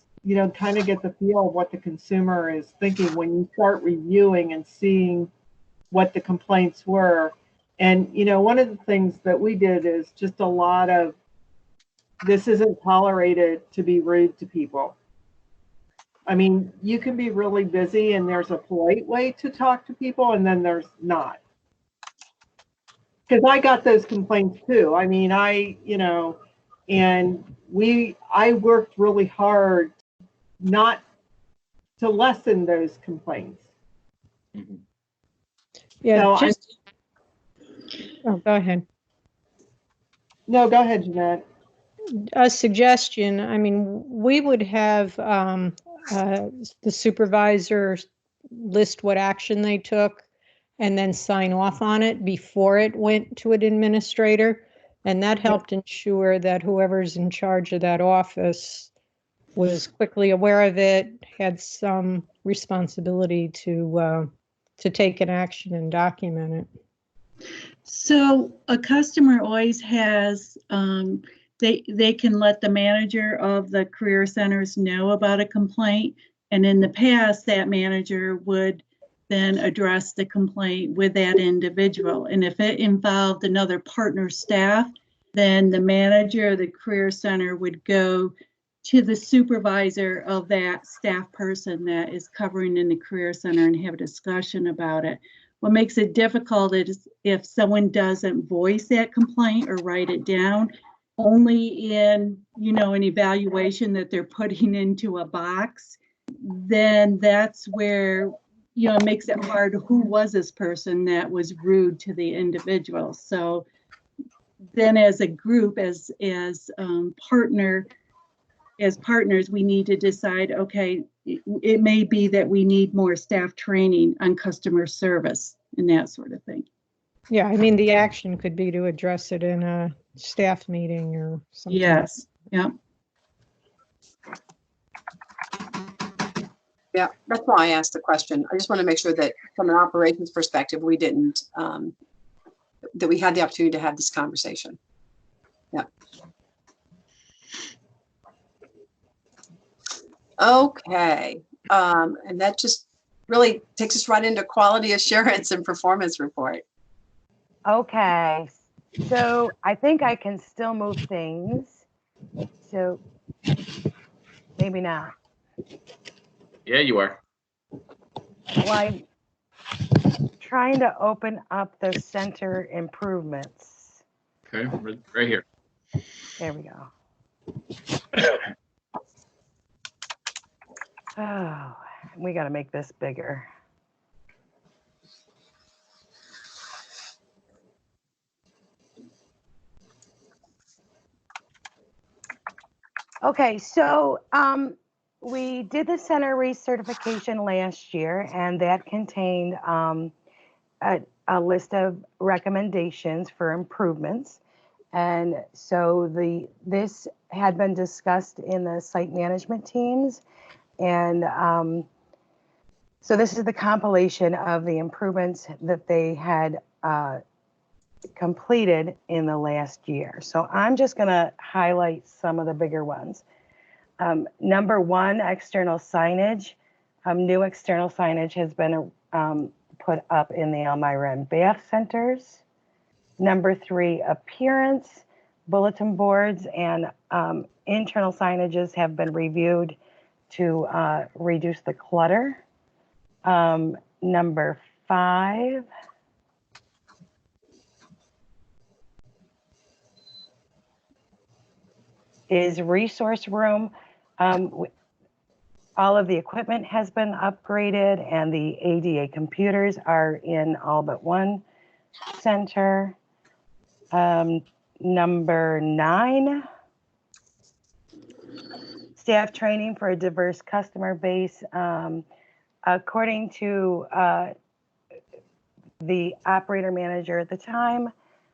kind of get the feel of what the consumer is thinking when you start reviewing and seeing what the complaints were. And, one of the things that we did is just a lot of, this isn't tolerated to be rude to people. I mean, you can be really busy and there's a polite way to talk to people and then there's not. Because I got those complaints too. I mean, and I worked really hard not to lessen those complaints. Mm-hmm. Yeah, So oh, go ahead. No, go ahead, Jeanette. A suggestion, I mean, we would have the supervisor list what action they took and then sign off on it before it went to an administrator. And that helped ensure that whoever's in charge of that office was quickly aware of it, had some responsibility to take an action and document it. So a customer always has, they can let the manager of the career centers know about a complaint. And in the past, that manager would then address the complaint with that individual. And if it involved another partner staff, then the manager of the career center would go to the supervisor of that staff person that is covering in the career center and have a discussion about it. What makes it difficult is if someone doesn't voice that complaint or write it down, only in, an evaluation that they're putting into a box, then that's where, it makes it hard. Who was this person that was rude to the individual? So then as a group, as partners, we need to decide, okay, it may be that we need more staff training on customer service and that sort of thing. Yeah, I mean, the action could be to address it in a staff meeting or something. Yes, yeah. Yeah, that's why I asked the question. I just want to make sure that from an operations perspective, we didn't, that we had the opportunity to have this conversation. Yeah. Okay. And that just really takes us right into quality assurance and performance report. Okay, so I think I can still move things. So maybe not. Yeah, you are. Well, I'm trying to open up the center improvements. Okay, right here. There we go. Oh, we got to make this bigger. Okay, so we did the center recertification last year, and that contained a list of recommendations for improvements. And so this had been discussed in the site management teams. And so this is the compilation of the improvements that they had completed in the last year. So I'm just going to highlight some of the bigger ones. Number one, external signage. New external signage has been put up in the Elmira and Bath centers. Number three, appearance. Bulletin boards and internal signages have been reviewed to reduce the clutter. Number five, is resource room. All of the equipment has been upgraded and the ADA computers are in all but one center. Number 9, staff training for a diverse customer base. According to the operator manager at the time,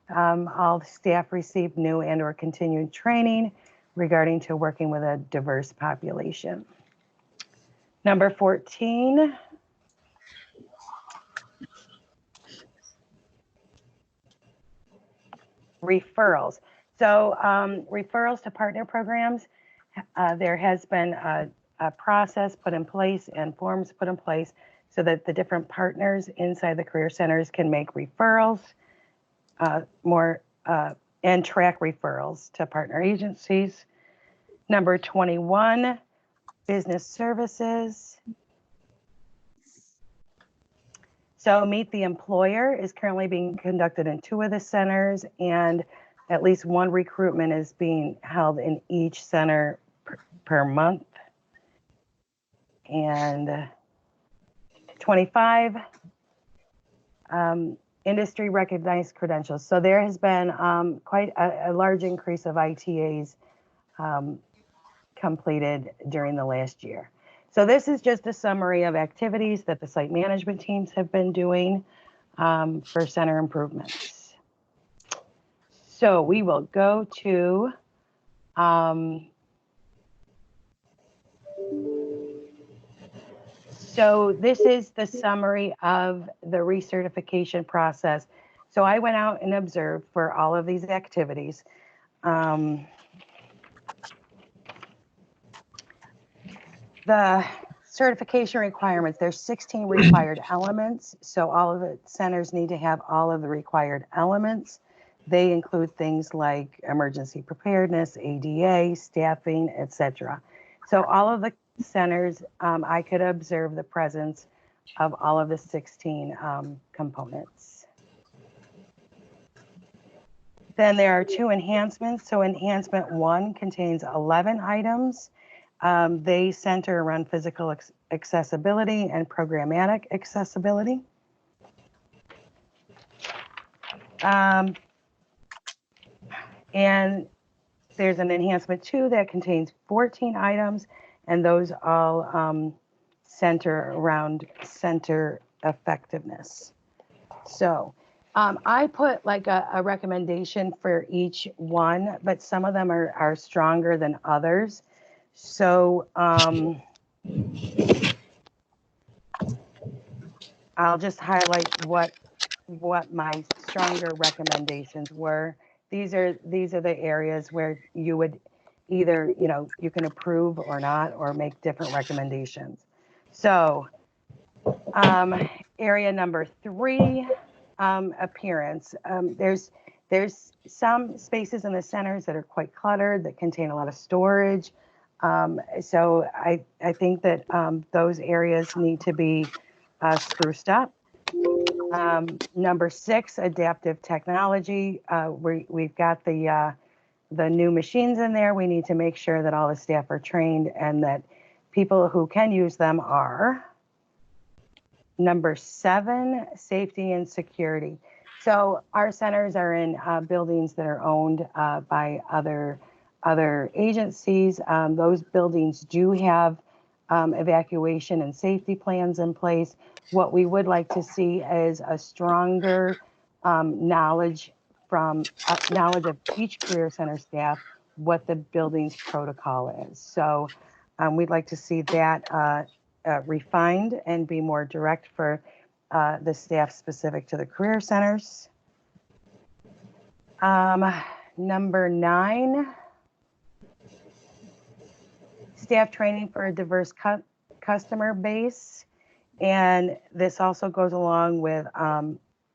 all staff received new and or continued training regarding to working with a diverse population. Number 14, referrals. So referrals to partner programs, there has been a process put in place and forms put in place so that the different partners inside the career centers can make referrals and track referrals to partner agencies. Number 21, business services. So Meet the Employer is currently being conducted in 2 of the centers, and at least 1 recruitment is being held in each center per month. And 25, industry recognized credentials. So there has been quite a large increase of ITAs completed during the last year. So this is just a summary of activities that the site management teams have been doing for center improvements. So we will go to so this is the summary of the recertification process. So I went out and observed for all of these activities. The certification requirements, there's 16 required elements. So all of the centers need to have all of the required elements. They include things like emergency preparedness, ADA, staffing, etc. So all of the centers, I could observe the presence of all of the 16 components. Then there are 2 enhancements. So enhancement 1 contains 11 items. They center around physical accessibility and programmatic accessibility. And there's an enhancement 2 that contains 14 items, and those all center around center effectiveness. So I put like a recommendation for each one, but some of them are stronger than others. So I'll just highlight what my stronger recommendations were. These are the areas where you would either, you can approve or not, or make different recommendations. So area number 3, appearance. There's some spaces in the centers that are quite cluttered, that contain a lot of storage. So I think that those areas need to be spruced up. Number 6, adaptive technology. We've got the new machines in there. We need to make sure that all the staff are trained and that people who can use them are. Number 7, safety and security. So our centers are in buildings that are owned by other agencies. Those buildings do have evacuation and safety plans in place. What we would like to see is a stronger knowledge of each career center staff, what the building's protocol is. So we'd like to see that refined and be more direct for the staff specific to the career centers. Number 9, staff training for a diverse customer base. And this also goes along with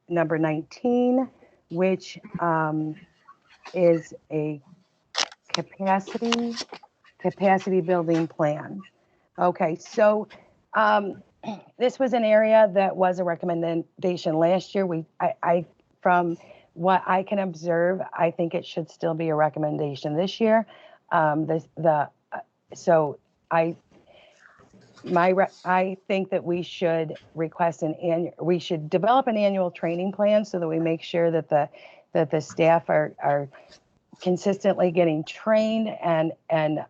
number 19, which is a capacity building plan. Okay, so this was an area that was a recommendation last year. From what I can observe, I think it should still be a recommendation this year. So I think that we should request we should develop an annual training plan so that we make sure that the staff are consistently getting trained and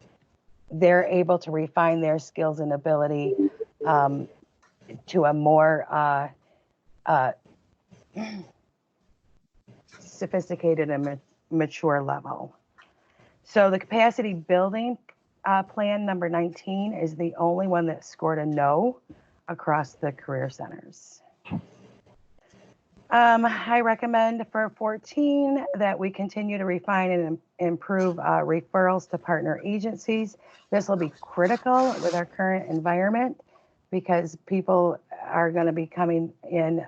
they're able to refine their skills and ability to a more sophisticated and mature level. So the capacity building plan number 19 is the only one that scored a no across the career centers. I recommend for 14 that we continue to refine and improve referrals to partner agencies. This will be critical with our current environment because people are going to be coming in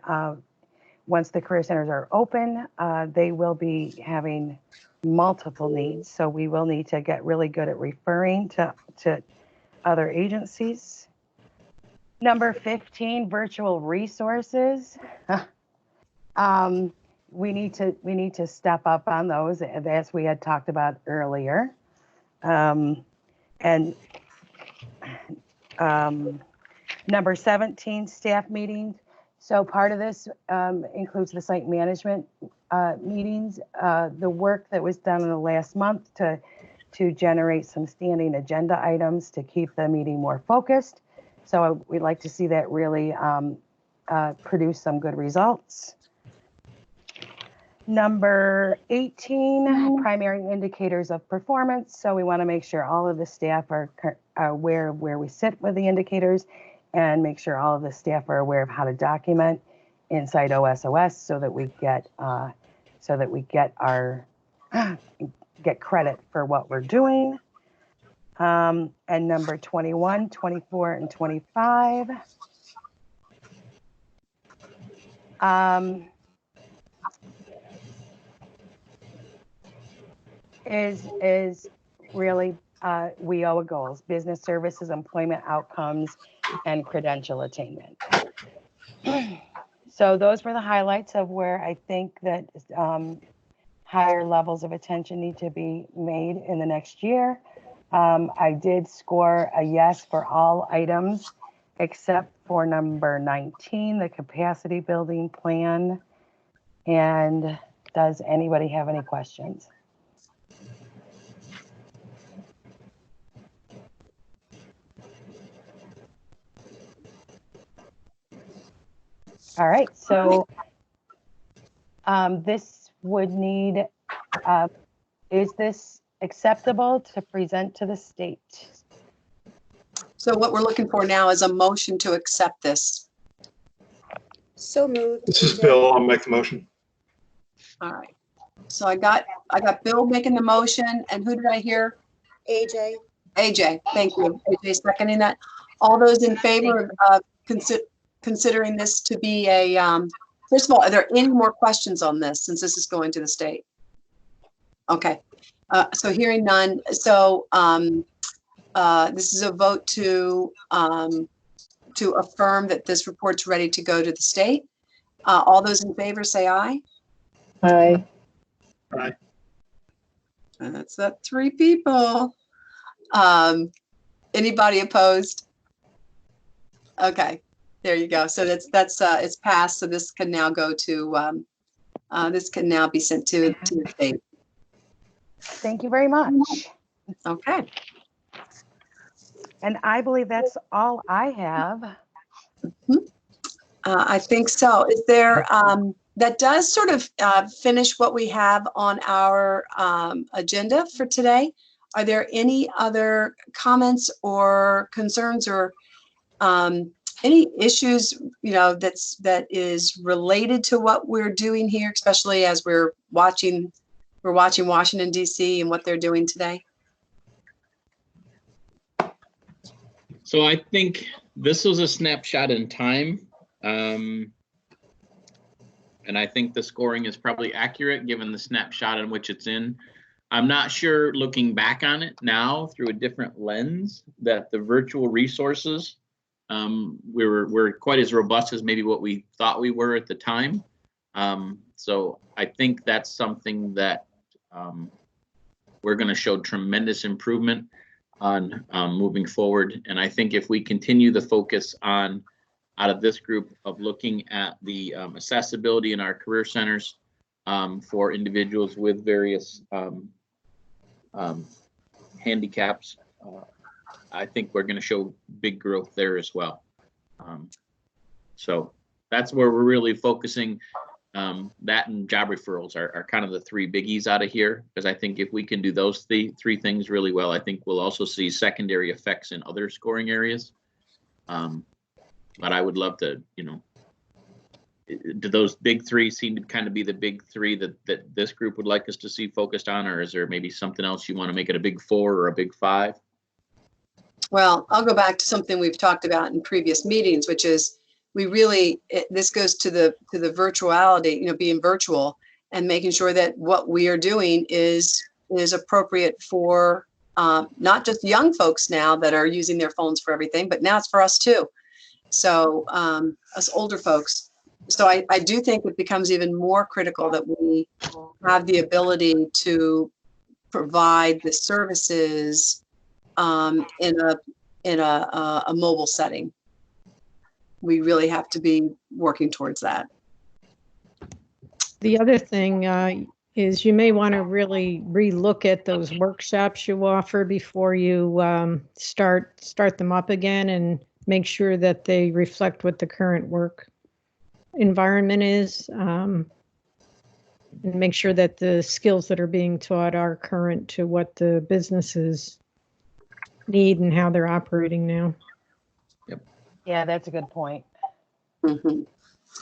once the career centers are open. They will be having multiple needs, so we will need to get really good at referring to other agencies. Number 15, virtual resources. We need to step up on those, as we had talked about earlier. Number 17, staff meetings. So part of this includes the site management meetings, the work that was done in the last month to generate some standing agenda items to keep the meeting more focused. So we'd like to see that really produce some good results. Number 18, primary indicators of performance. So we want to make sure all of the staff are aware of where we sit with the indicators and make sure all of the staff are aware of how to document inside OSOS so that we get get credit for what we're doing. And number 21, 24, and 25. Is really WIOA goals, business services, employment outcomes, and credential attainment. So those were the highlights of where I think that higher levels of attention need to be made in the next year. I did score a yes for all items except for number 19, the capacity building plan. And does anybody have any questions? All right, so this would need, is this acceptable to present to the state? So what we're looking for now is a motion to accept this. So moved. This is Bill. I'll make the motion. All right. So I got Bill making the motion, and who did I hear? AJ. AJ, thank you. AJ seconding that. All those in favor of considering this to be a, first of all, are there any more questions on this since this is going to the state? Okay, so hearing none. So this is a vote to affirm that this report's ready to go to the state. All those in favor say aye. Aye. Aye. And that's that 3 people. Anybody opposed? Okay. There you go. So that's it's passed. So this can now go to this can now be sent to the state. Thank you very much. Okay. And I believe that's all I have. I think so. Is there that does sort of finish what we have on our agenda for today? Are there any other comments or concerns or any issues, that is related to what we're doing here, especially as we're watching Washington, D.C. and what they're doing today? So I think this was a snapshot in time. And I think the scoring is probably accurate given the snapshot in which it's in. I'm not sure, looking back on it now through a different lens, that the virtual resources we're quite as robust as maybe what we thought we were at the time. So I think that's something that we're going to show tremendous improvement. on moving forward. And I think if we continue the focus on, out of this group, of looking at the accessibility in our career centers for individuals with various handicaps, I think we're going to show big growth there as well. So that's where we're really focusing. That and job referrals are kind of the three biggies out of here, because I think if we can do those three things really well, I think we'll also see secondary effects in other scoring areas. But I would love to, you know, do those big three seem to kind of be the big three that this group would like us to see focused on, or is there maybe something else you want to make it a big four or a big five? Well, I'll go back to something we've talked about in previous meetings, which is we really, this goes to the virtuality, you know, being virtual and making sure that what we are doing is appropriate for not just young folks now that are using their phones for everything, but now it's for us too. So us older folks. So I do think it becomes even more critical that we have the ability to provide the services in a mobile setting. We really have to be working towards that. The other thing is you may want to really relook at those workshops you offer before you start them up again, and make sure that they reflect what the current work environment is, and make sure that the skills that are being taught are current to what the businesses need and how they're operating now. Yeah, that's a good point. Mm-hmm.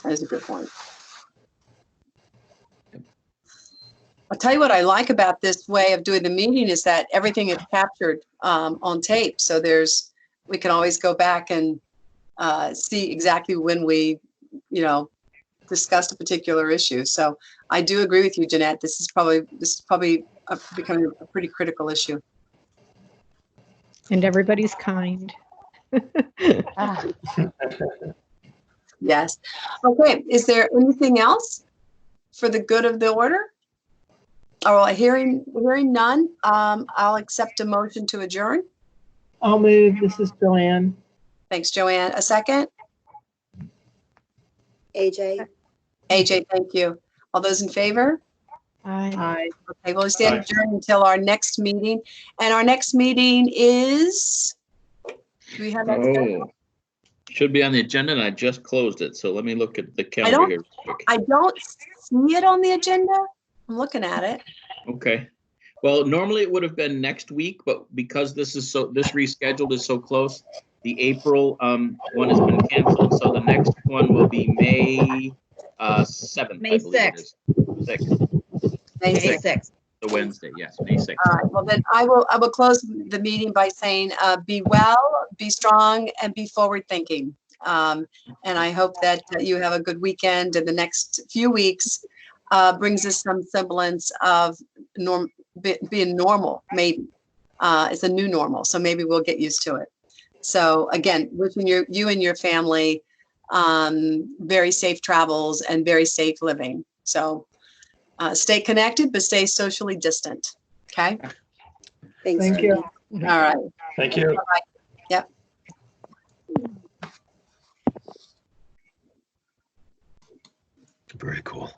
That is a good point. I'll tell you what I like about this way of doing the meeting is that everything is captured on tape. So we can always go back and see exactly when we, you know, discussed a particular issue. So I do agree with you, Jeanette. This is probably becoming a pretty critical issue. And everybody's kind. Yes. Okay. Is there anything else for the good of the order? Oh, hearing none, I'll accept a motion to adjourn. I'll move. This is Joanne. Thanks, Joanne. A second? AJ. AJ, thank you. All those in favor? Aye. Okay, we'll stand adjourned until our next meeting. And our next meeting is, do we have that? Oh, should be on the agenda, and I just closed it. So let me look at the calendar here real quick. I don't see it on the agenda. I'm looking at it. Okay. Well, normally it would have been next week, but because this rescheduled is so close, the April one has been canceled. So the next one will be May 7th. May 6th. 6th. May May 6th. 6th. The Wednesday, yes, May 6th. All right. Well, then I will close the meeting by saying, be well, be strong, and be forward thinking. And I hope that you have a good weekend, and the next few weeks brings us some semblance of being normal. Maybe it's a new normal, so maybe we'll get used to it. So again, wishing you and your family very safe travels and very safe living. So stay connected, but stay socially distant. Okay. Thanks. Thank you. All right. Thank you. Bye-bye. Yep. Very cool.